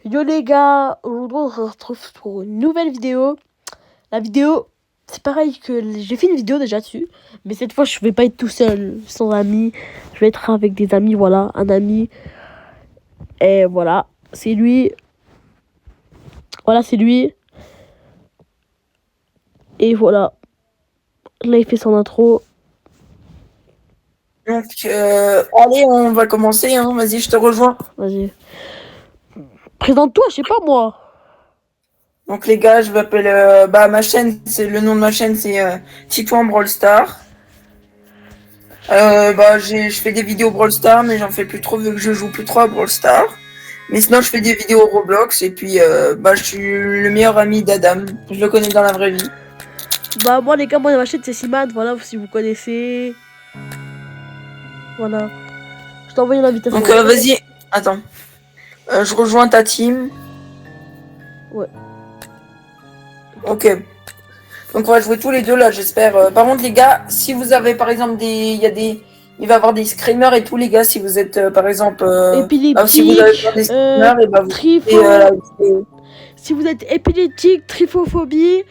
Yo les gars, aujourd'hui on se retrouve pour une nouvelle vidéo. La vidéo, c'est pareil que j'ai fait une vidéo déjà dessus, mais cette fois je vais pas être tout seul, sans amis. Je vais être avec des amis, voilà, un ami. Et voilà, c'est lui. Voilà, c'est lui. Et voilà. Là il fait son intro. Donc, allez, on va commencer. Hein. Vas-y, je te rejoins. Vas-y. Présente-toi, je sais pas moi. Donc, les gars, je m'appelle. Ma chaîne, c'est le nom de ma chaîne, c'est Titouan Brawl Star. Je fais des vidéos Brawl Star, mais j'en fais plus trop vu que je joue plus trop à Brawl Star. Mais sinon, je fais des vidéos Roblox et puis je suis le meilleur ami d'Adam. Je le connais dans la vraie vie. Bah moi les gars, moi ma chaîne c'est Simad, voilà, si vous connaissez. Voilà. Je t'ai envoyé l'invitation. Donc, vas-y. Attends. Je rejoins ta team. Ouais. Ok. Donc on va jouer tous les deux là, j'espère. Par contre les gars, si vous avez par exemple il va y avoir des screamers et tous les gars, si vous êtes par exemple, si vous avez des screamers, et vous si vous êtes épileptique, trypophobie,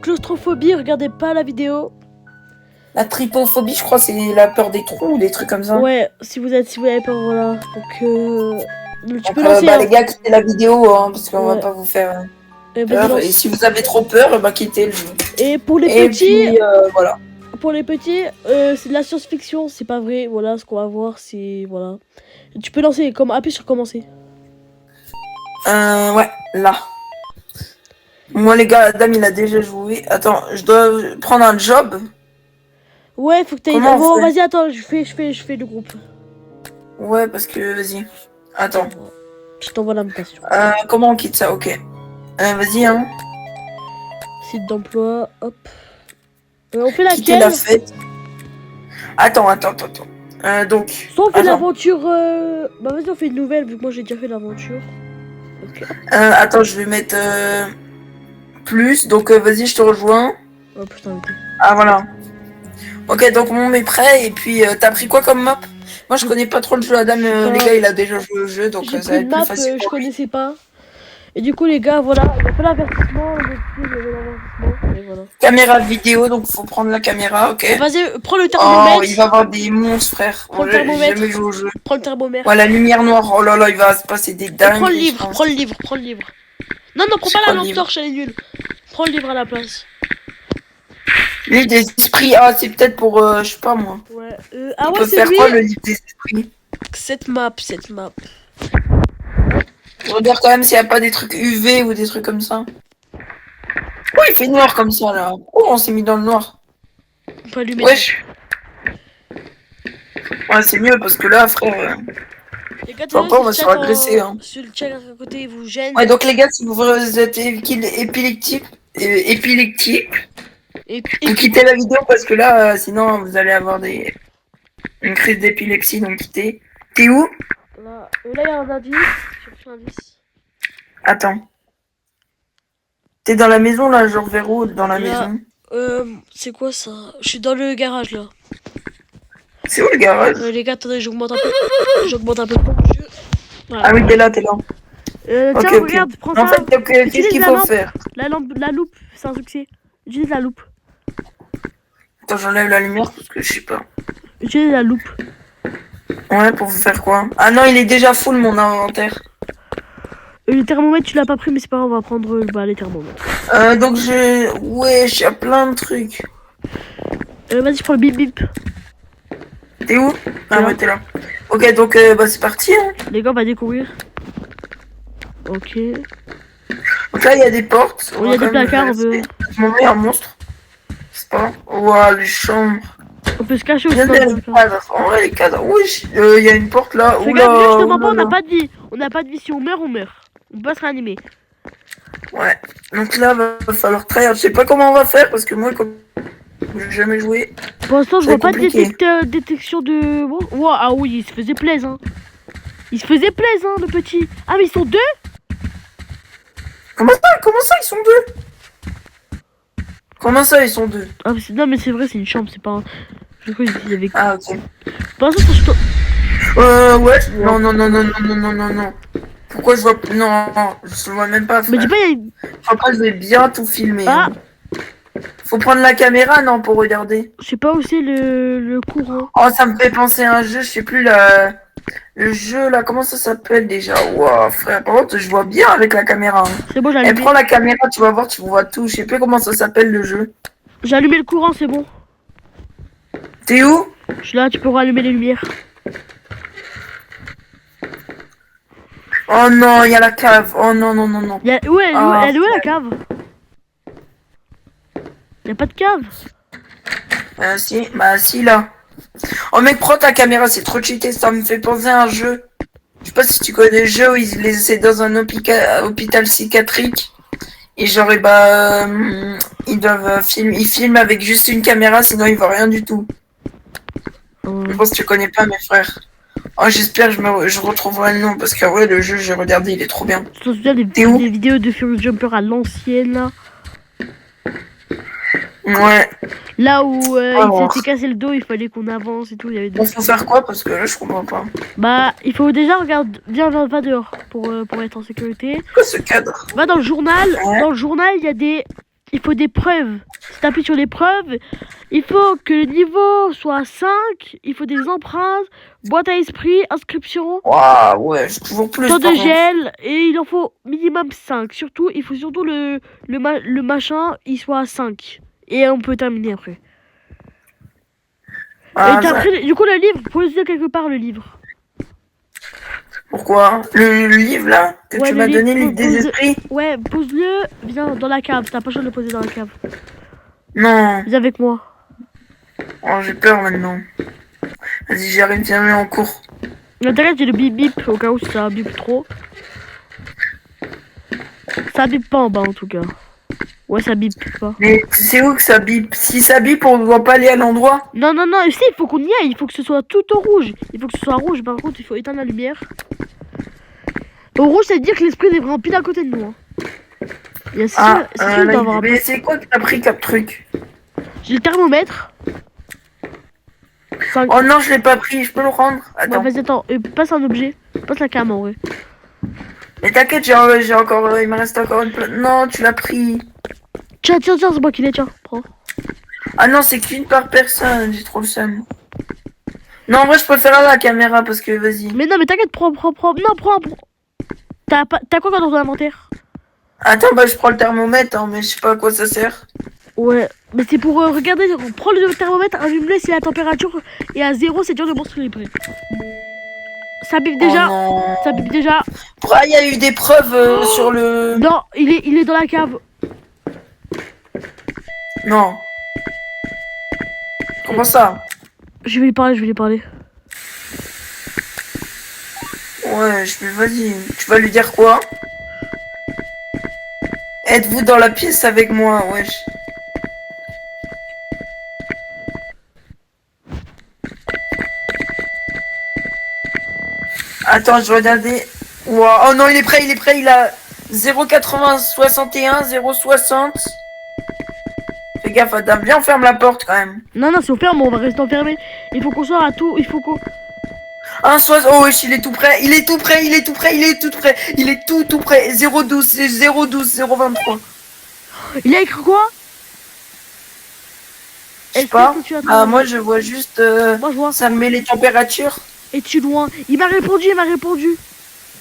claustrophobie, regardez pas la vidéo. La trypophobie, je crois, c'est la peur des trous ou des trucs comme ça. Ouais, si vous avez peur, voilà. Donc tu peux lancer. Les gars, quittez la vidéo, hein, parce qu'on va pas vous faire. Et si vous avez trop peur, quittez le jeu. Et pour les petits, puis, voilà. Pour les petits, c'est de la science-fiction, c'est pas vrai. Voilà, ce qu'on va voir, c'est voilà. Tu peux lancer, appuie sur commencer. Ouais, là. Moi les gars, Adam il a déjà joué. Attends, je dois prendre un job. Ouais, faut que t'ailles. Bon, vas-y, attends, je fais le groupe. Ouais, parce que vas-y. Attends. Je t'envoie l'invitation. Comment on quitte ça? Ok. Vas-y, hein. Site d'emploi, hop. On fait laquelle? Quitter la fête. Attends. Donc. Soit on fait l'aventure. Bah vas-y, on fait une nouvelle, vu que moi j'ai déjà fait l'aventure. Okay. Attends, je vais mettre plus. Donc vas-y, je te rejoins. Oh putain, ok. Ah voilà. Ok, donc mon est prêt. Et puis t'as pris quoi comme map? Moi je connais pas trop le jeu, Adam. Les gars, il a déjà joué au jeu, donc ça va être plus facile. Je connaissais pas. Et du coup les gars, voilà, il y a pas l'avertissement. Voilà. Caméra vidéo, donc faut prendre la caméra, ok. Vas-y, prends le thermomètre. Oh, il va y avoir des monstres, frère. Prends le thermomètre. Jamais joué au jeu. Prends le thermomètre. Ouais, la lumière noire, oh là là, il va se passer des dingues. Prends le livre. Non, prends pas la lampe torche, elle est nulle. Prends le livre à la place. Livre des esprits, c'est peut-être pour, je sais pas moi. Ouais. Il peut faire quoi le livre des esprits? Cette map. Je regarde quand même s'il n'y a pas des trucs UV ou des trucs comme ça. Oh, il fait noir comme ça là. Oh, on s'est mis dans le noir. On peut allumer. Wesh. Ouais, c'est mieux parce que là, frère. Les gars, on va se faire agresser. Hein. Sur le chat à côté, il vous gêne. Ouais, donc les gars, si vous êtes épileptique, vous quittez la vidéo parce que là, sinon vous allez avoir une crise d'épilepsie, donc quittez. T'es où? Là, il y a un indice. Cherche un indice. Attends. T'es dans la maison là, genre vers où dans la maison? C'est quoi ça? Je suis dans le garage là. C'est où le garage? Les gars, attendez, j'augmente un peu. Voilà. Ah oui, t'es là. Tiens, regarde, prends ça. En fait, qu'est-ce qu'il faut faire? La loupe, c'est un succès. Utilise la loupe. Attends, j'enlève la lumière parce que je sais pas. Utilise la loupe. Ouais, pour faire quoi? Ah non, il est déjà full mon inventaire. Le thermomètre, tu l'as pas pris, mais c'est pas grave, on va prendre les thermomètres. Donc wesh, il y a plein de trucs. Vas-y, je prends le bip bip. T'es où? Ah ouais, t'es là. Ok, donc c'est parti. Hein. Les gars, on va découvrir. Ok. Donc là, il y a des portes. Il y a des placards, on veut. Je m'en mets un monstre. C'est pas. Ouah, les chambres. On peut se cacher aussi. En vrai, les cadres. Oui, il y a une porte là. Fais gaffe, justement pas, on n'a pas de vie. On n'a pas de vie. Si on meurt, on meurt. On peut pas se réanimer. Ouais. Donc là, va falloir tryhard. Je sais pas comment on va faire parce que moi, comme j'ai jamais joué. Pour l'instant, je vois pas de détection de. Wow, ah oui, il se faisait plaisir. Hein. Il se faisait plaisir, hein, le petit. Ah, mais ils sont deux? Comment ça, ils sont deux? Comment ça, ils sont deux? Ah, non, mais c'est vrai, c'est une chambre, c'est pas un. Je crois qu'il y avait. Ah, ok. Pour l'instant, ouais. Non. Pourquoi je vois... Non, je vois même pas, frère. Mais dis pas, il y a une... Après, je vais bien tout filmer. Ah, Faut prendre la caméra, non, pour regarder. je sais pas où c'est le courant. Oh, ça me fait penser à un jeu, je sais plus, le jeu, là, comment ça s'appelle déjà? Wow, frère, par contre, je vois bien avec la caméra. C'est bon, j'ai Et allumé. prends la caméra, tu vas voir, tu vois tout. Je sais plus comment ça s'appelle, le jeu. J'ai allumé le courant, c'est bon. T'es où? Je suis là, tu peux rallumer les lumières. Oh non, il y a la cave. Oh non, non, non, non. Où est la cave? Y a pas de cave. Si, bah si, là. Oh mec, prends ta caméra, c'est trop cheaté, ça me fait penser à un jeu. Je sais pas si tu connais le jeu où c'est dans un hôpital psychiatrique. Et genre, ils doivent filmer, ils filment avec juste une caméra, sinon ils voient rien du tout. Je pense que tu connais pas mes frères. Oh, j'espère que je retrouverai le nom, parce que ouais, le jeu, j'ai regardé, il est trop bien. Tu te souviens des vidéos de Furious Jumper à l'ancienne, là? Ouais. Là où il s'était cassé le dos, il fallait qu'on avance et tout. Il y avait On faut faire quoi? Parce que là, je comprends pas. Bah, il faut déjà regarder. Viens, va dehors pour être en sécurité. Quoi ce cadre? Va dans le journal. Ouais. Dans le journal, il y a des. Il faut des preuves. Si t'appuies sur les preuves, il faut que le niveau soit 5. Il faut des empreintes, boîte à esprit, inscription. Waouh, ouais, c'est toujours plus. Temps de gel. Et il en faut minimum 5. Surtout, il faut surtout le machin, il soit à 5. Et on peut terminer après. Ah, et après, du coup, le livre, pose-le quelque part, le livre. Pourquoi? Le livre là que tu m'as donné, le livre des esprits? Ouais, pose-le, viens dans la cave. T'as pas le choix de le poser dans la cave. Non. Viens avec moi. Oh, j'ai peur maintenant. Vas-y, j'arrive, viens en cours. L'intérêt, c'est le bip bip au cas où ça bip trop. Ça bip pas en bas en tout cas. Ouais, ça bip pas. Mais c'est où que ça bip? Si ça bip, on ne doit pas aller à l'endroit? Non, non, non, si, il faut qu'on y aille. Il faut que ce soit tout au rouge. Il faut que ce soit rouge. Par contre, il faut éteindre la lumière. Au rouge, c'est dire que l'esprit est vraiment pile à côté de nous. Hein. Il y a mais c'est quoi que t'as pris comme truc? J'ai le thermomètre. 5. Oh non, je l'ai pas pris, je peux le rendre. Attends. Ouais, vas-y, attends, passe un objet. Passe la cam en vrai. Mais t'inquiète, j'ai encore. Il me reste encore une place. Non, tu l'as pris. Tiens, c'est moi qui l'ai, tiens, prends. Ah non, c'est qu'une par personne, j'ai trop le seum. Non, en vrai, je préfère à la caméra parce que vas-y. Mais non, mais t'inquiète, prends. Non, prends. T'as quoi dans ton inventaire? Attends, bah je prends le thermomètre, hein, mais je sais pas à quoi ça sert. Ouais, mais c'est pour regarder, prends le thermomètre, allume-le si la température est à 0, c'est dur de montrer les prix. Ça bip déjà. Oh ça bip déjà. Pourquoi il y a eu des preuves sur le... Non, il est dans la cave. Non. Comment ça? Je vais lui parler. Ouais, vas-y. Tu vas lui dire quoi? Êtes-vous dans la pièce avec moi? Wesh. Attends, je vais regarder. Wow. Oh non, il est prêt, il a 0,80, 61, 0,60. Fais gaffe, Adam, viens, on ferme la porte quand même. Non, si on ferme, on va rester enfermé. Il faut qu'on soit à tout, il faut qu'on... Oh wesh, il est tout prêt, il est tout prêt. Il est tout prêt. 0,12, c'est 0,12, 0,23. Il a écrit quoi? Je sais pas. Ah, moi je vois juste... Moi je vois. Ça me met les températures. Es-tu loin? Il m'a répondu.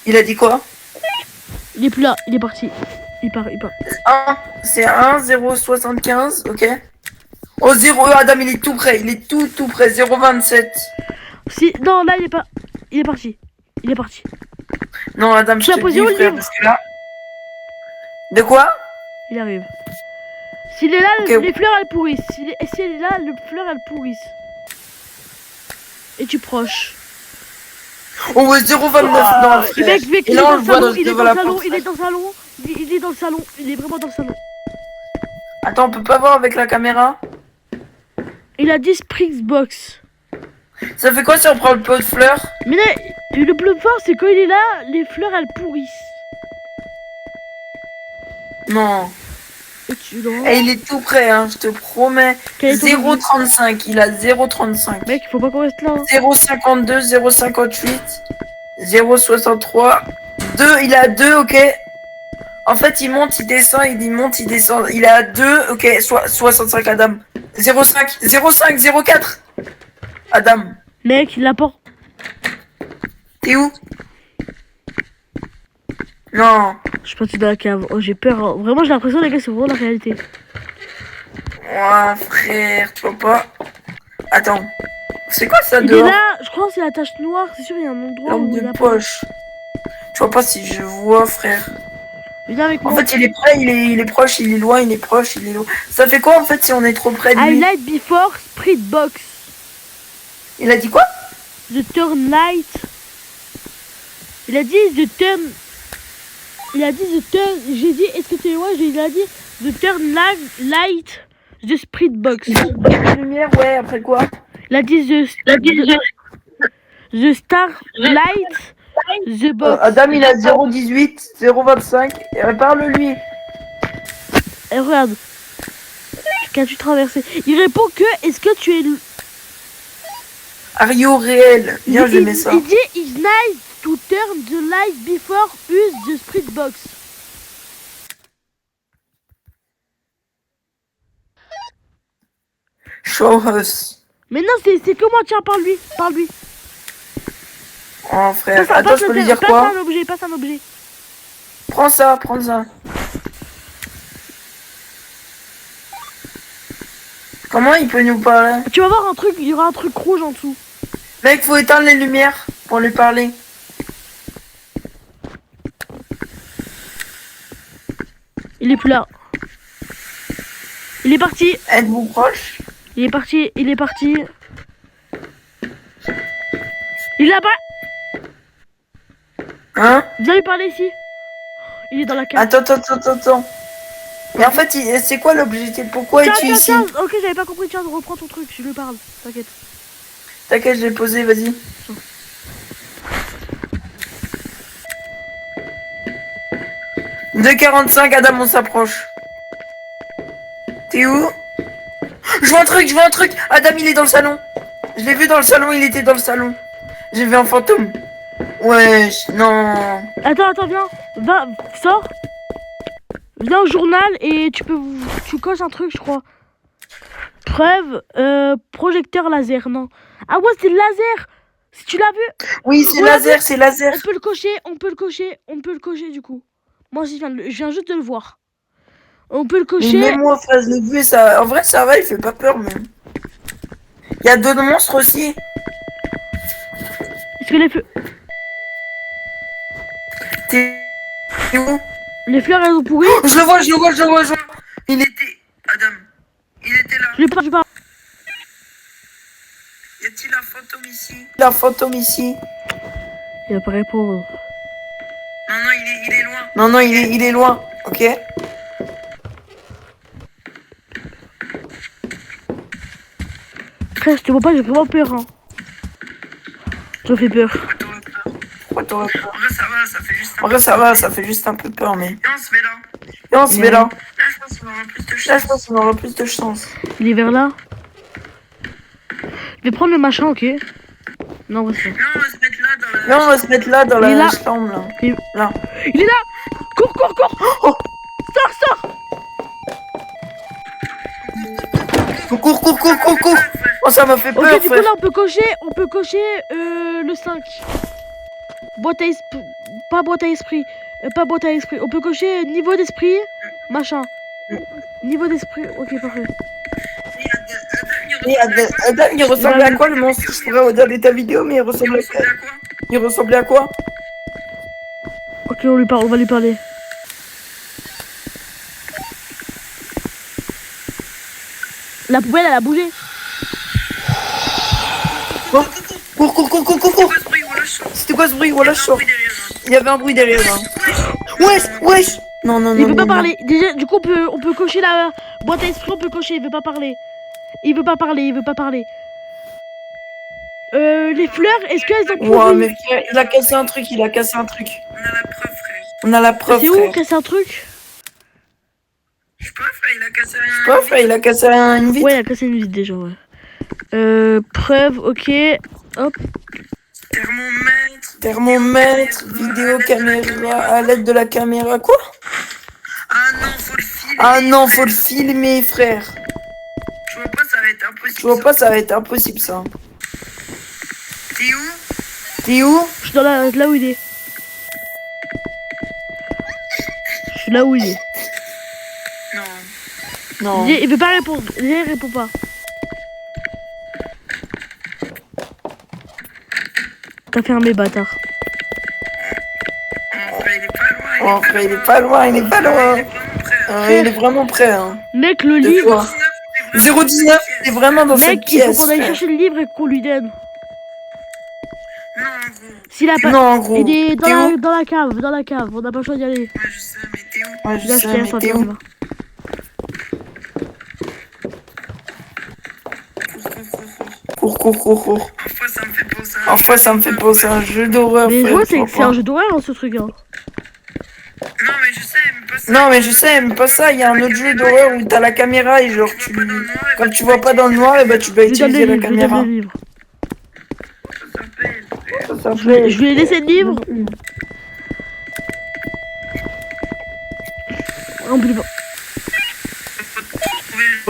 Il a dit quoi? Il est plus là, il est parti. Il part. C'est 1, 0,75, ok. Oh 0, Adam il est tout prêt, tout prêt, 0,27. Si, non là il est pas... Il est parti. Non Adam, tu l'as posé où le livre? Parce que là... De quoi? Il arrive. S'il est là, okay. Les fleurs elles pourrissent. Si elle est là, les fleurs elles pourrissent. Et tu proches. Oh ouais, 0,29 non, mec, il est dans le salon, il est dans le salon. Il est dans le salon, il est vraiment dans le salon. Attends, on peut pas voir avec la caméra? Il a dit Springbox. Ça fait quoi si on prend le pot de fleurs? Mais là, le plus fort c'est quand il est là, les fleurs elles pourrissent. Non. Et il est tout prêt, hein, je te promets. 0,35, il a 0,35. Mec, il faut pas qu'on reste là. 0,52, 0,58, 0,63, il est à 2, ok. En fait, il monte, il descend, il monte, il descend. Il est à 2, ok, 65 Adam. 0,5, 0,5, 0,4. Adam. Mec, il l'apporte. T'es où? Non. Je suis parti dans la cave. Oh, j'ai peur. Hein. Vraiment, j'ai l'impression, les gars, c'est vraiment la réalité. Ouais, frère, tu vois pas. Attends. C'est quoi ça il dehors? est là, je crois que c'est la tache noire. C'est sûr, il y a un endroit Lampe où il de a poche. Tu vois pas si je vois, frère. Viens avec moi. En fait, il est près, il est proche, il est loin, il est proche, il est loin. Ça fait quoi en fait si on est trop près de lui? Highlight before Spirit Box. Il a dit quoi? The turn light. Il a dit the turn. Il a dit the turn. J'ai dit, est-ce que tu es loin? Il a dit the turn light. The Spirit Box. La lumière, ouais, après quoi? Il a dit the star light. The box. Adam, il a 0,18, 0,25. Parle-lui. Et regarde. Qu'as-tu traversé? Il répond que est-ce que tu es. Ario réel. Viens, je mets ça. Il dit it's nice to turn the light before use the Spirit Box. Show us. Mais non, c'est comment? Tiens, parle-lui. Parle-lui. Oh frère, attends, je peux lui dire quoi? Passe un objet. Prends ça, prends ça. Comment il peut nous parler? Tu vas voir un truc, il y aura un truc rouge en dessous. Mec, faut éteindre les lumières pour lui parler. Il est plus là. Il est parti. Êtes-vous proche? Il est parti. Il est là-bas. Hein? Viens lui parler ici. Il est dans la cave. Attends. Mais en fait, c'est quoi l'objectif? Pourquoi es-tu ici? Tiens. Ok, j'avais pas compris. Tiens, reprends ton truc. Je lui parle. T'inquiète. T'inquiète, je l'ai posé, vas-y. « 2,45, Adam, on s'approche. T'es où? Je vois un truc. Adam, il est dans le salon. Je l'ai vu dans le salon, il était dans le salon. J'ai vu un fantôme. Wesh, non. Attends, viens. Va, sors. Viens au journal et tu coches un truc, je crois. Preuve, projecteur laser, non. Ah ouais, c'est le laser. Si tu l'as vu. Oui, c'est laser, c'est laser. On peut le cocher du coup. Moi, je viens juste de le voir. On peut le cocher. Mais même moi, frère, je l'ai vu, ça... En vrai, ça va, il fait pas peur, même. Il y a d'autres monstres aussi. Est-ce que les fleurs... T'es où? Les fleurs, elles ont pourri. Oh, je le vois. Il était... Adam, il était là. Je parle. Y a-t-il un fantôme ici? Il va pas répondre. Non, il est loin. Non, il est loin. Ok. Frère, je te vois pas, j'ai vraiment peur. Hein. Ça fait peur. En vrai, ça va, ça fait juste un peu peur, mais... Et on se met là. Là, je pense qu'on aura plus de chance. Il est vers là. Je vais prendre le machin, ok. Non, on va se mettre là dans la chambre, là. Là. Il est là. Cours. Oh. Sors. Cours. Oh, ça m'a fait peur, ok, du coup, là, on peut cocher le 5. Boîte à esprit. Pas boîte à esprit. On peut cocher niveau d'esprit. Machin. Niveau d'esprit. Ok, parfait. Adam, il ressemblait à quoi le monstre? Je pourrais regarder ta vidéo, mais il ressemblait à quoi? Ok, on va lui parler. La poubelle, elle a bougé. Oh. Cours. C'était quoi ce bruit? Voilà, je sors. Il y avait un bruit derrière là. Wesh. Non. Il veut pas parler. Déjà, du coup, on peut cocher la boîte à esprit, on peut cocher. Il veut pas parler. Les fleurs, est-ce qu'elles ont pourri? Ouais, mais frère, il a cassé un truc. On a la preuve, frère. C'est où casser un truc? Je sais pas, frère, il a cassé une vitre. Ouais, il a cassé une vitre déjà, ouais. Preuve, ok. Hop. Thermomètre, vidéo, caméra, à l'aide de la caméra, quoi? Ah non, faut le filmer, frère. Tu vois pas, ça va être impossible. Tu vois pas, ça va être impossible, ça. T'es où? T'es où? Je suis dans là où il est. Je suis là où il est. Non. Non. Il veut pas répondre. Il répond pas. T'as fermé, bâtard. En vrai, il est pas loin. En vrai, il est pas loin, il est pas loin. Il est vraiment prêt, hein. Mec, le De livre. quoi? 019, c'est vraiment dans cette Mec, il faut pièce. qu'on aille frère. chercher le livre et qu'on lui donne. Non, gros. S'il a pas. Non, gros. Il est T'es où? dans la cave, dans la cave. On n'a pas le choix d'y aller. Ouais, je sais, mais t'es où? Ouais, je Là, sais, t'ai, mais attends, t'es on y où? va. Cours. Parfois, ça me fait penser à... Enfin, ça me fait penser à un jeu d'horreur, Mais je frère. vois, tu vois c'est un pas. jeu d'horreur, hein, ce truc. Hein. Non, mais je sais, mais pas ça. Non, mais je sais, mais pas ça. Il y a un autre jeu d'horreur où t'as la caméra et genre, quand tu vois pas dans le noir, et bah tu vas Je lui donne utiliser le la livre, je lui donne caméra. le livre. Ça s'appelle... Je lui ai laissé le livre. On peut pas.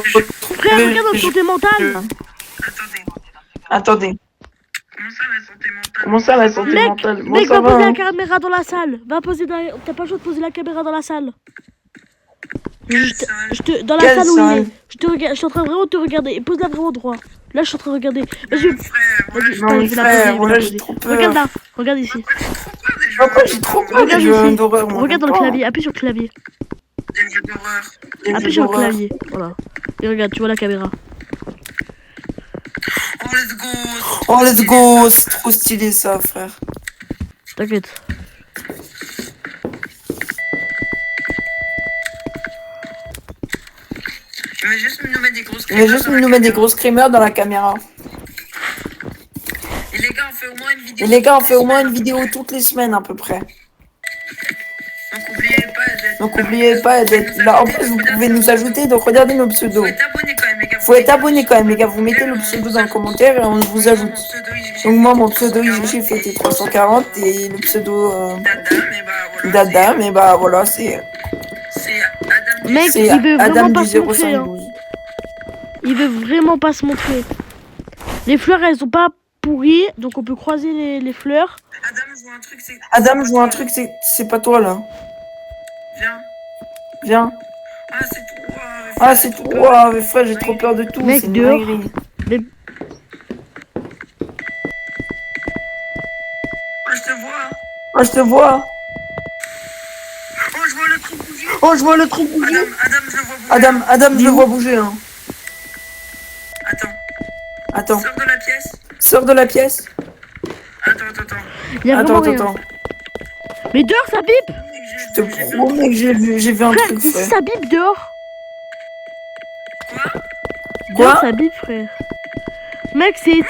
Frère, regarde notre santé mentale. Attendez. Comment ça, la santé Comment ça, la santé Mec, mentale? Bon, mec, ça va va, poser hein. la caméra dans la salle. Va poser dans... T'as pas le choix de poser la caméra dans la salle. Dans la Quelle salle où il salle? est. Je suis en train vraiment de te regarder. Et pose-la vraiment droit. Là, je suis en train de regarder. Vas-y, Frère, Non, mais je vais la frère, poser, voilà, je vais j'ai la trop poser. peur. Regarde là, regarde ici. Pourquoi j'ai trop peur des Regarde jeux ici. d'horreur, moi? Regarde dans le j'aime pas. clavier, appuie sur le clavier. des jeux d'horreur. Des Appuie jeux sur le d'horreur. clavier. Voilà. Et regarde, tu vois la caméra. Oh, let's go. Oh, let's go! C'est trop stylé, ça, frère. T'inquiète. Il va juste nous mettre des grosses Il va juste nous mettre des gros screamers dans la caméra. Et les gars, on fait au moins une vidéo. Et les gars, on fait au moins une vidéo toutes les semaines, à peu près. Donc, oubliez pas d'être là. En plus, vous pouvez nous ajouter, donc regardez nos pseudos. Faut être abonné quand même, les gars. Vous mettez le pseudo dans le commentaire et on vous ajoute. Donc moi, mon pseudo IGG fait 340 et le pseudo Dada, mais bah voilà. Dada, mais bah voilà, c'est Mec, c'est il veut Adam vraiment pas du se montrer. Hein. 0512. Il veut vraiment pas se montrer. Les fleurs, elles sont pas pourries, donc on peut croiser les fleurs. Adam, je vois un truc, c'est pas toi là. Viens. Viens. Ah, c'est toi. Ah, c'est toi, mais frère, j'ai trop peur de tout. Mec, c'est une dehors. dinguerie. Mais Ah, je te vois. Ah, je te vois. Oh, je vois le truc bouger. Oh, je vois le truc bouger. Adam, je le vois bouger. Adam, je le vois bouger. Hein. Attends, Sors de la pièce. sors de la pièce. Attends. il y a Attends, vraiment rien. attends. Mais dehors, ça bip. Je te promets que j'ai vu un Frère, truc, si frère. ça bip dehors. Quoi? Dehors, Quoi? ça bip, frère. Mec, Mec,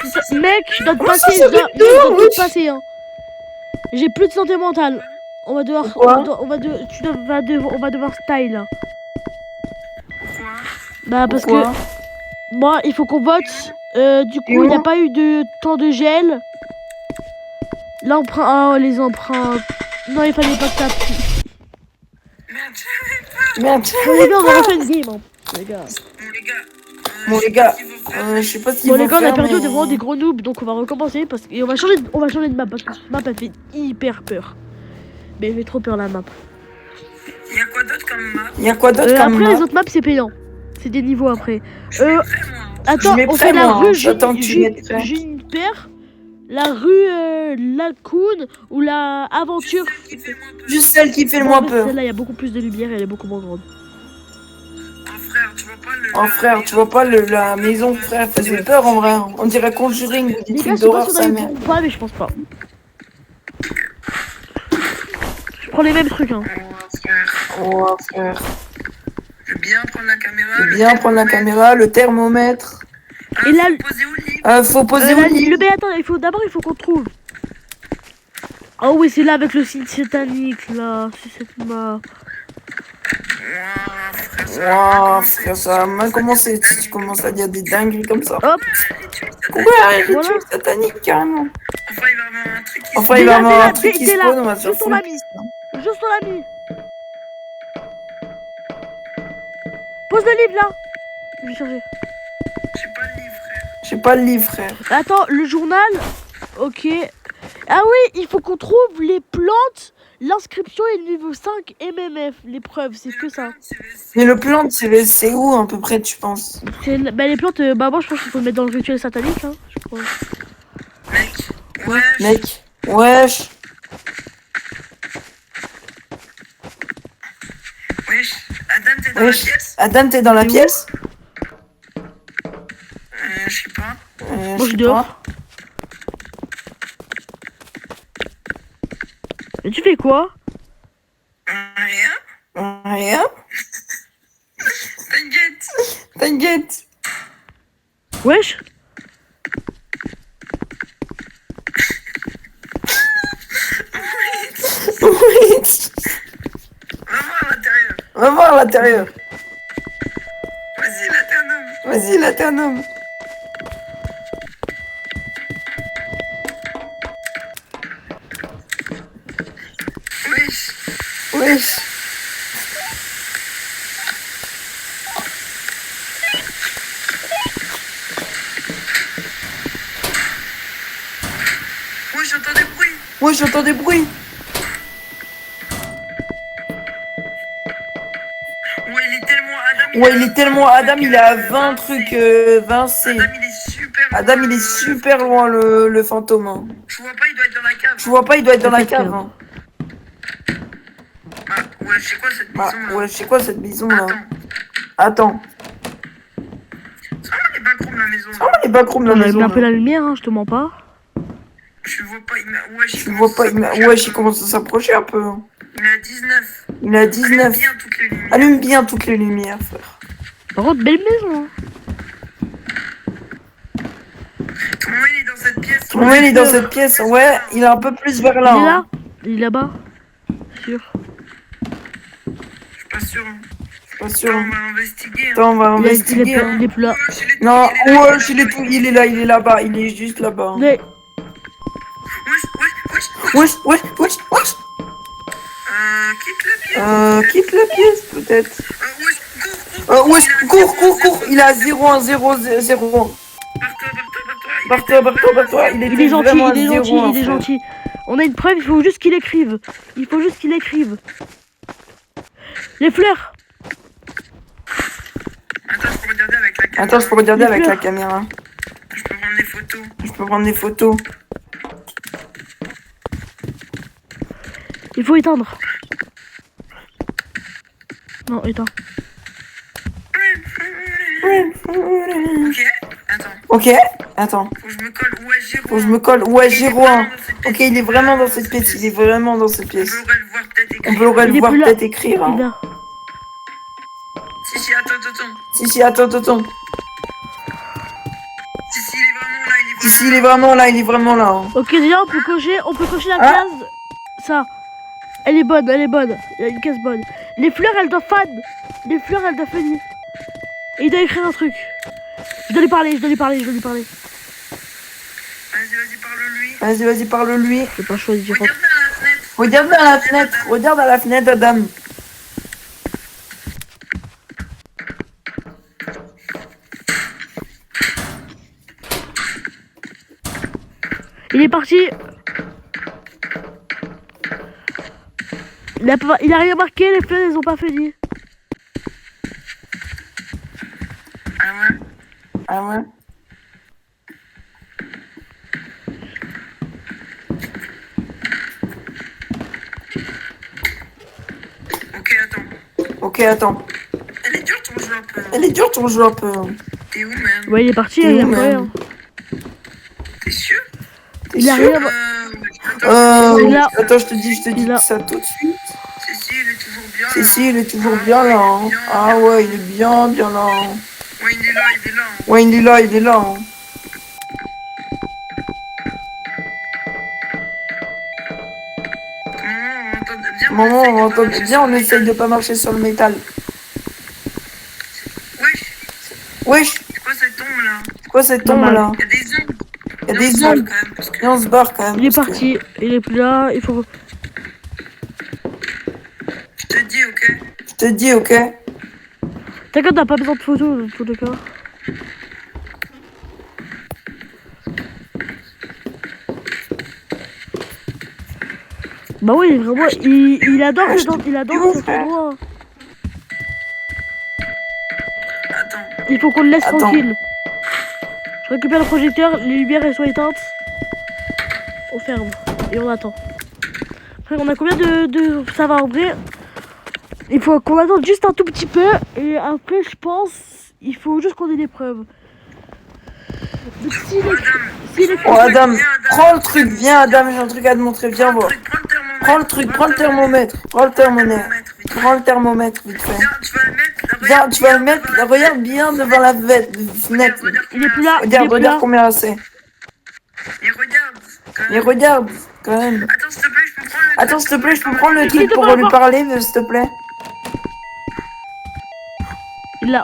je dois te Comment ça, passer. ça Je dois bip dehors, tout te wesh? passer, hein. J'ai plus de santé mentale. On va devoir. Pourquoi? On va devoir style, là. Pourquoi? Bah, parce Pourquoi? que. Moi, il faut qu'on vote. Du Et coup, il n'y a où? pas eu de temps de gel. L'emprunt. Oh, les empreintes. Non, il fallait pas que ça. Merde. Merde. Bon, les gars, on va refaire une game, hein. Les gars. Bon, les gars, je sais pas ce qu'ils Bon, vont les gars, on a faire, perdu mais... devant des gros noobs, donc on va recommencer. Et on va changer de map parce que cette map, elle fait hyper peur. Mais elle fait trop peur, la map. Il y a quoi d'autre comme map? Il y a quoi d'autre comme Après, map? les autres maps, c'est payant. C'est des niveaux après. Après, moi. Attends, mets on prêt, fait la moi, rue hein. J'attends que tu mettes prêt. Juniper, la rue Lacoon ou la Aventure. Qui fait moins peur. Juste celle qui fait le Bon, moins mais peur. Celle-là, il y a beaucoup plus de lumière et elle est beaucoup moins grande. Oh, frère, tu vois pas le... Oh frère, tu vois pas la maison, frère, elle faisait peur en vrai. On dirait Conjuring, des Les gars, trucs je sais pas d'horreur, si on sa a eu mère. ou pas, mais je pense pas. Je prends les mêmes trucs, hein. Oh frère. Je vais bien prendre la caméra. Je vais bien prendre la caméra, le thermomètre. Et là, Posé où le lit? Faut poser au lit. mais attends, d'abord, il faut qu'on trouve. Oh oui, c'est là avec le site satanique, là. C'est cette map. Wow, frère, ça a mal commencé. Tu commences à dire des dingueries comme ça. Hop, Ouais, rituel Voilà. satanique, carrément. Enfin, il va avoir un truc qui Enfin, il va avoir un truc qui spawn, on va se faire Juste ton ami. Juste ton ami. Pose le livre là. Je vais chercher. J'ai pas le livre, frère. J'ai pas le livre, frère. Attends, le journal. Ok. Ah oui, il faut qu'on trouve les plantes. L'inscription est niveau 5 MMF. L'épreuve, c'est que ça. Mais le plan de CVS, c'est où à peu près, tu penses? Bah les plantes, bah moi je pense qu'il faut le mettre dans le rituel satanique, hein, je crois. Mec, Ouais. Mec, wesh. Wesh, Adam, t'es dans la Wesh. pièce? Adam, t'es dans la T'es où? pièce? Je sais pas. Moi Je je sais dehors. pas. Mais tu fais quoi? Rien. Rien. T'inquiète. T'inquiète. Wesh. Oui. Va voir à l'intérieur. Va voir à l'intérieur. Vas-y, là, t'es un homme. Vas-y, là, t'es un homme. Wesh. Wesh. Wesh, j'entends des bruits. Ouais, j'entends des bruits. Ouais, il est tellement Adam. Ouais, il est tellement Adam, il est à 20 trucs, 20 C. Adam, il est super loin. Adam, il est super loin, le fantôme. Hein. Je vois pas, il doit être dans la cave. Je vois pas, il doit être dans la Peut-être cave. Hein. Ah, ouais, c'est quoi cette Ah, maison là? ouais, je sais quoi cette maison là? Attends. Attends. C'est vraiment les backrooms la maison Ah, là. les backrooms de la On a maison. mis un peu là. la lumière, hein, je te mens pas. Je vois pas, wesh, Je vois pas, wesh, il commence à s'approcher un peu. Hein. Il est à 19. Il est à 19. Allume bien toutes les lumières. Allume bien toutes les lumières, frère. Par contre, belle maison. Hein. Tout le monde il est dans cette pièce. Tout le monde il est dans cette pièce. Ouais, il est un peu plus vers là. Il est là. Hein. Il est là-bas. Sûr. Je suis pas sûr. Hein. Je suis pas sûr. Attends, on va investiguer. Hein. Attends, on va Il est investiguer. plus, Hein. il est plus là. Wesh, il est Non, il est là, wesh, il est tout, il est là, il est là-bas, il est juste là-bas. Hein. Mais Wesh. Wesh, wesh, wesh, wesh. Quitte la pièce. Quitte la pièce, peut-être. Wesh, Cours. Il est à 0-1, 0-0. Barre-toi. Il il est gentil, vraiment à il est 0, gentil, il est frère. gentil. On a une preuve, il faut juste qu'il écrive. Il faut juste qu'il écrive. Les fleurs. Attends, je peux regarder avec la caméra. Attends, je peux regarder avec la caméra. Je peux prendre des photos. Je peux prendre des photos. Il faut éteindre. Non, éteins. Ok, attends. Ok, attends. Faut que je me colle. Ouais, Giro. Faut que je me colle. Ouais, Giro. Ok, il est vraiment dans cette pièce. Il est vraiment dans cette On pièce. pourrait le voir peut-être écrire. On pourrait Il le est voir plus là. peut-être écrire. Il est Hein. là. Si, attends. Si, attends. Si, il est vraiment là. Si, il est vraiment là, il est vraiment là. Hein. Ok, déjà, on peut cocher la Ah. case. Ça. Elle est bonne. Il y a une case bonne. Les fleurs, elles doivent fan. Les fleurs, elles doivent fanner. Et il doit écrire un truc. Je dois lui parler. Vas-y, parle-lui. Vas-y, parle-lui. Je vais pas choisir. Regarde à la fenêtre. Regarde à la fenêtre, Adam. Il est parti. Il a rien marqué, les fleurs, elles ont pas fini. Ah ouais? Ok, attends. Elle est dure ton jeu un peu. T'es où même? Ouais, il est parti, T'es il a où, plus même rien. T'es sûr? Il a rien. Il a- Attends, je te dis il a- ça tout de suite. Si, il est toujours bien là. Si, il est toujours bien là. Hein. Ah ouais, il est bien là. Hein. Ouais, il est là. Hein. Ouais, il est là. Hein. Maman, viens, on essaye de pas marcher sur le métal. Wesh, Wesh, c'est quoi cette tombe là? c'est quoi cette tombe là? Il y a des ongles. Il Il y a des ombres. Et on se barre quand même. Il est parti. Il est plus là. Il faut... Je te dis, ok? Je te dis, ok? T'inquiète, t'as pas besoin de photos, dans tous les cas. Bah oui, vraiment, il adore cet endroit. Attends. Il faut qu'on le laisse Attends. tranquille. Je récupère le projecteur, les lumières elles sont éteintes. On ferme et on attend. Après, on a combien de... Ça va en vrai. Il faut qu'on attende juste un tout petit peu. Et après, je pense, il faut juste qu'on ait des preuves. Donc, Oh, Adam, prends le truc. Viens, Adam, j'ai un truc à te montrer. Viens voir. Prends le truc, prends le thermomètre. Prends le thermomètre. Prends le thermomètre, vite fait. Viens, tu vas le mettre. Viens, tu vas le mettre. Regarde bien devant la fenêtre. il est plus là. Regarde combien c'est. Mais regarde. Mais regarde, quand même. Attends, s'il te plaît, je peux prendre le Attends, s'il te plaît, je peux prendre le truc pour lui parler, s'il te plaît. Il est là.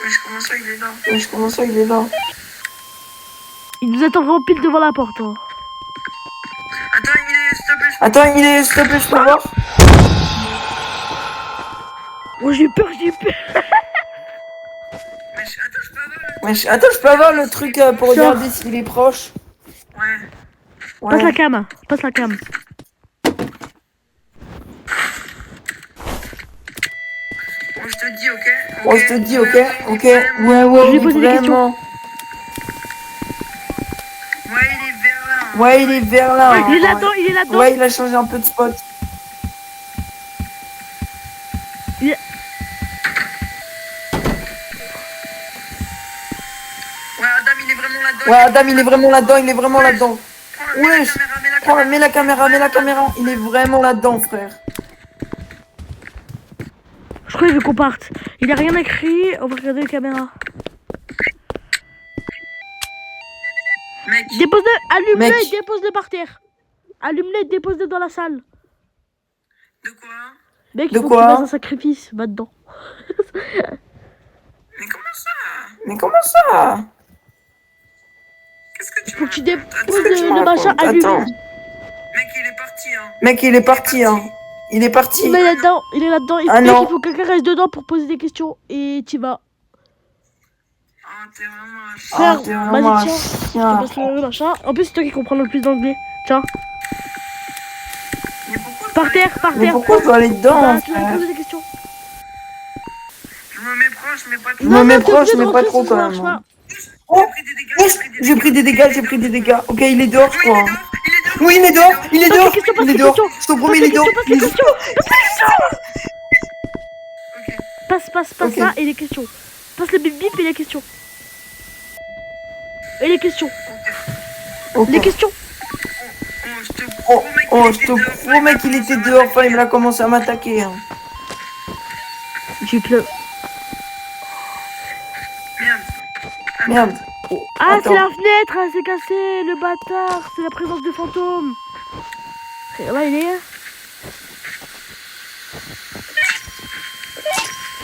Mais je commence à il est là. Mais je commence à il est là. Il nous attend vraiment pile devant la porte. Hein. Attends, il est, s'il te plaît, Attends, il est, s'il te plaît, je peux voir. Oh, j'ai peur. Attends, je peux avoir le truc pour regarder s'il est proche. Ouais. Passe la cam. Passe la cam. Bon, je te dis, ok? Bon, je te dis, ok? Ok. Je vais Ouais, poser des vraiment. Ouais, il est vers là. Ouais, il est vers là. Il est là-dedans, il est là-dedans. Ouais, il a changé un peu de spot. Ouais, Adam, il est vraiment là-dedans. Il est vraiment là-dedans. Wesh. Mets la caméra. Il est vraiment là-dedans, frère. Je crois qu'il veut qu'on parte. Il a rien écrit. On va regarder les caméras. Mec. Dépose-le, allume-le Mec. et dépose-le par terre. Allume-le et dépose-le dans la salle. De quoi? Mec, De il faut quoi que tu fasses un sacrifice. Va dedans. Mais comment ça? Mais comment ça? Qu'est-ce que tu Faut que tu me déposes racontes? le machin Attends. allumé. Mec, il est parti, hein. Mec, il est parti, hein. Il est parti. Mais il est là-dedans, il est là-dedans. Ah Mec, non. il faut que quelqu'un reste dedans pour poser des questions. Et t'y vas. Ah, t'es vraiment un chien. Frère, t'es vraiment vas-y, un tiens. chien. Je te passe le machin. En plus, c'est toi qui comprends le plus d'anglais. Tiens. Mais pourquoi Par terre, par Mais terre. pourquoi je dois aller dedans, Bah, tu vas frère? poser des questions. je me mets proche, mais pas trop. Je me mets t'es proche, obligé de mais pas rentrer, trop sinon ça quand marche même. pas. Oh, J'ai pris des dégâts, j'ai pris des dégâts. Ok, il est dehors, je crois. Oui, il est dehors. Oui, il est Passe dehors. les questions, passe Il est les dehors. questions. Je te promets, il est dehors. Passe les questions, passe Ok. ça Ok. et les questions. Passe le bip bip et les questions. Et les questions. Ok. Les questions. Oh, je te promets qu'il était dehors. Enfin, il a commencé à m'attaquer. Hein. J'ai plein. Merde. Merde. Ah, Attends. c'est la fenêtre, elle s'est cassée, le bâtard. C'est la présence de fantômes. Et là, il est.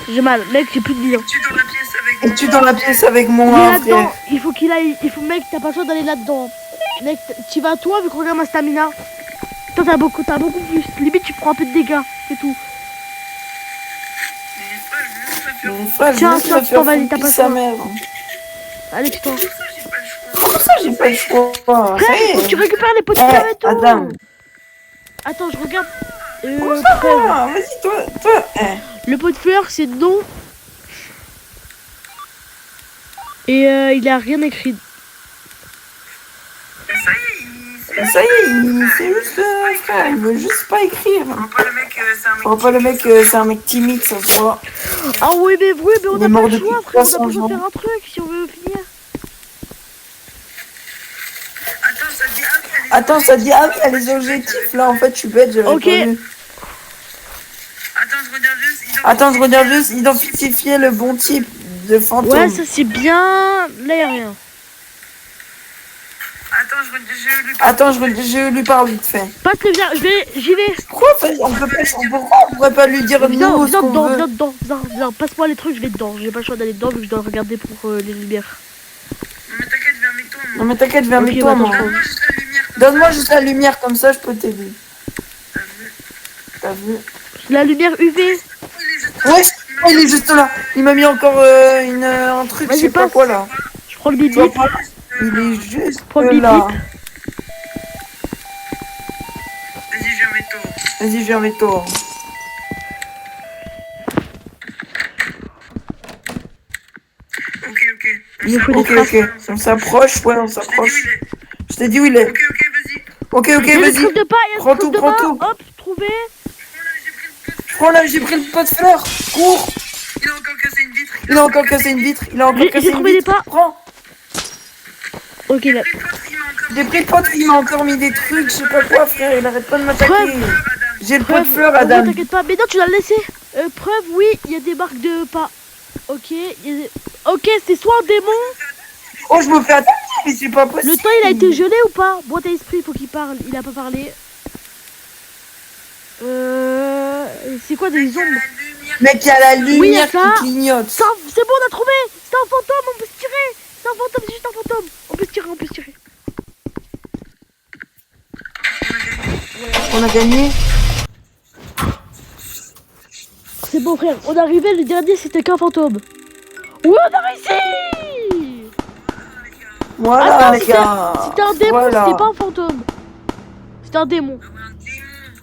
J'ai mal, mec, j'ai plus de vie. Hein. Tu dans la pièce avec Es-tu dans la pièce avec Il est moi, là-dedans, frère? il faut qu'il aille. Il faut, mec, t'as pas besoin d'aller là-dedans. Mec, tu vas toi, vu qu'on regarde ma stamina. Toi, t'as beaucoup plus. Limite, tu prends un peu de dégâts, c'est tout. Mon frère, Tiens, je vais tiens, faire vas-y, t'as pas le sa choix. mère. Allez, toi. Comment ça, j'ai pas le choix? Frère, il faut que tu récupères les pots de cave et tout. Adam. Attends, je regarde. Comment ça frère, va? Vas-y, toi. le pot de fleurs, c'est non. Et il a rien écrit. Ça y est, c'est juste, frère, il veut juste pas écrire. On voit pas le mec, C'est un mec timide, ça se voit. Ah oui, mais on Il est a mort pas le depuis choix, frère. On a 300 besoin de jours. faire un truc si on veut finir. Attends, ça dit, Attends, ça dit, ah oui, il y a les objectifs, là, en fait, je suis bête, j'avais Ok. pas vu. Attends, je regarde juste, identifier le bon type de fantôme. Ouais, ça c'est bien. Là, y'a rien. Attends, je lui parle vite fait. Passe le bien, j'y vais. Pourquoi on pourrait pas lui dire Viens, nous ce viens qu'on dedans, veut? viens, passe-moi les trucs, je vais dedans. J'ai pas le choix d'aller dedans vu que je dois regarder pour les lumières. Non mais t'inquiète, viens avec Ok, toi, bah, moi. attends, Donne-moi juste la lumière. Donne-moi juste la lumière, comme ça je peux t'aider. T'as vu? La lumière UV. Ouais, oh, il est juste là. Il m'a mis encore un truc, je Vas-y, sais pas passe. quoi là. Je prends le bip Tu vois bip. pas? Il est juste Prends le bip là. bip. Vas-y, je viens avec toi. Vas-y, je viens avec toi. Ok. Il faut des Ok, traces. ok. On s'approche, ouais, on s'approche. Je t'ai dit où il est. Ok, vas-y. Ok, Il y a des vas-y. trucs de pas, il y a Prends des trucs tout, de prends pas. tout. Hop, trouvé. Je prends là, j'ai pris le pot de fleurs. Cours. Il a encore cassé une vitre. Il a encore cassé une vitre. Il a encore J'ai cassé une trouvé des vitre. pas. Prends. Ok, là. J'ai pris le pot, il m'a encore mis des trucs, je sais pas quoi, frère. Il arrête pas de m'attaquer. Preuve. J'ai le pot de Preuve. fleurs, Oh, Adam. t'inquiète pas. Mais non, tu l'as laissé. Preuve, oui, il y a des marques de pas. Ok, ok, c'est soit un démon. Oh, je me fais attaquer, mais c'est pas possible. Le temps, il a été gelé ou pas? Boîte à esprit, faut qu'il parle. Il a pas parlé. C'est quoi des ombres? Mec, il y a la Oui, il y a lumière ça. qui clignote. C'est bon, on a trouvé. C'est un fantôme, on peut se tirer. C'est un fantôme, c'est juste un fantôme. On peut se tirer, on peut se tirer. On a gagné. C'est bon, frère. On est arrivé, le dernier, c'était qu'un fantôme. Oui, on a réussi. Voilà, Attends, les gars. c'était un démon, Voilà. c'était pas un fantôme. C'était un démon.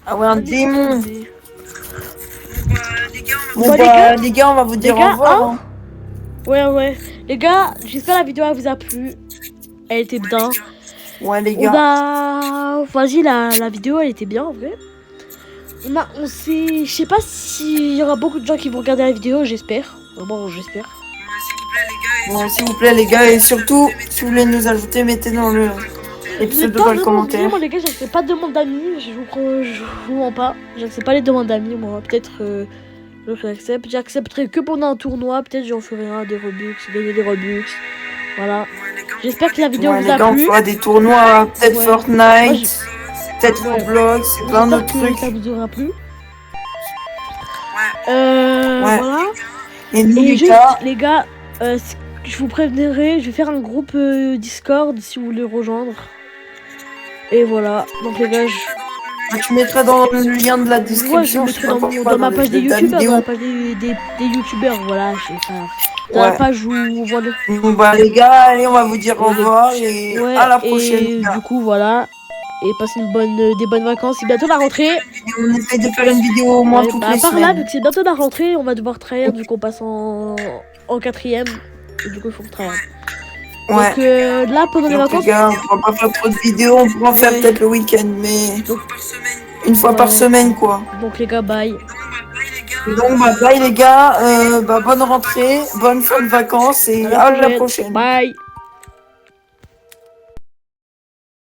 Ah ouais, un démon. Bon, Bah, bah, les gars, on va vous dire gars, au revoir. Hein. Ouais. Les gars, j'espère la vidéo elle vous a plu. Elle était bien. Ouais, les On gars. a... Vas-y, la vidéo, elle était bien, en vrai. On s'est... Je sais pas s'il y aura beaucoup de gens qui vont regarder la vidéo, j'espère. Bon, j'espère. Ouais, s'il vous plaît, les gars. Et surtout, si vous voulez nous ajouter, mettez dans le les Vous êtes pseudos pas dans le vraiment commentaire. obligés, moi les gars, j'accepte pas de demande d'amis, je vous mens pas. J'accepte pas les demandes d'amis, moi. Peut-être j'accepterai que pendant un tournoi, peut-être j'en ferai un des Robux, gagner des Robux. Voilà. J'espère que la vidéo Ouais, vous les a gars, on plu. fera des tournois, peut-être Ouais. Fortnite, peut-être Ouais. Roblox, c'est plein J'espère d'autres que trucs. ça vous aura plu. Ouais. Voilà. Et nous, Et les juste, gars, les gars, je vous préviendrai, je vais faire un groupe Discord si vous voulez rejoindre. Et voilà. Donc les gars, tu mettras dans le lien de la ouais, je description. le je sais mettrai pas dans, pourquoi, dans ma le- page des de ta youtubeurs, dans vidéo. la page des youtubeurs, voilà. Dans la Ouais. page où, voilà. Bon, bah, les gars, allez, on va vous dire au revoir et Ouais, à la prochaine. et les gars. du coup, voilà. Et passez des bonnes vacances. C'est bientôt la rentrée. On essaie de faire une vidéo au moins Ouais, toutes bah, à les part là, vu semaines. que c'est bientôt la rentrée, on va devoir travailler vu qu'on passe en quatrième. Et du coup, il faut qu'on travaille. Ouais. Donc là, pendant les Donc, vacances, les gars, on pourra pas faire trop de vidéos, on pourra en faire Ouais. peut-être le week-end, mais Donc, une fois par ouais. semaine, quoi. donc les gars, bye. Donc, bah, bye les gars, bah, bonne rentrée, bonne fin de vacances et à la prochaine. Bye.